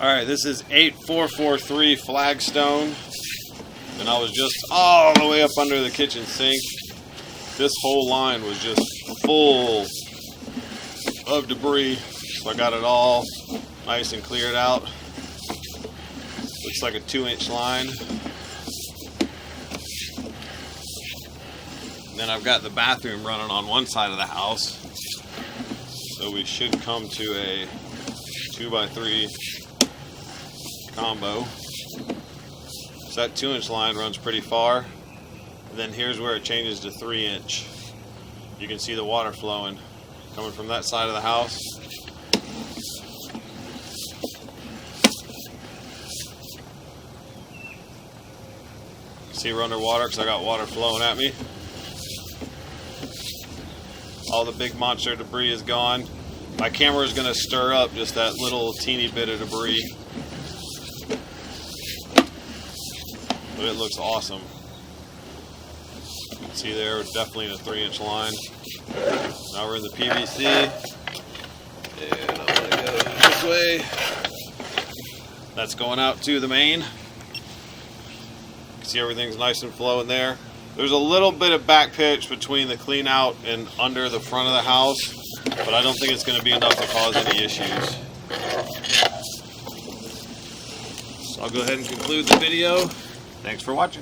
Alright, this is 8443 flagstone, and I was just all the way up under the kitchen sink. This whole line was just full of debris, so I got it all nice and cleared out. Looks like a 2-inch line. And then I've got the bathroom running on one side of the house, so we should come to a 2x3 combo. So that 2-inch line runs pretty far. And then here's where it changes to 3-inch. You can see the water flowing coming from that side of the house. See, we're underwater because I got water flowing at me. All the big monster debris is gone. My camera is going to stir up just that little teeny bit of debris. But it looks awesome. You can see there, we're definitely in a 3-inch line. Now we're in the PVC. And I'm going to go this way. That's going out to the main. You can see everything's nice and flowing there. There's a little bit of back pitch between the clean out and under the front of the house, but I don't think it's going to be enough to cause any issues. So I'll go ahead and conclude the video. Thanks for watching.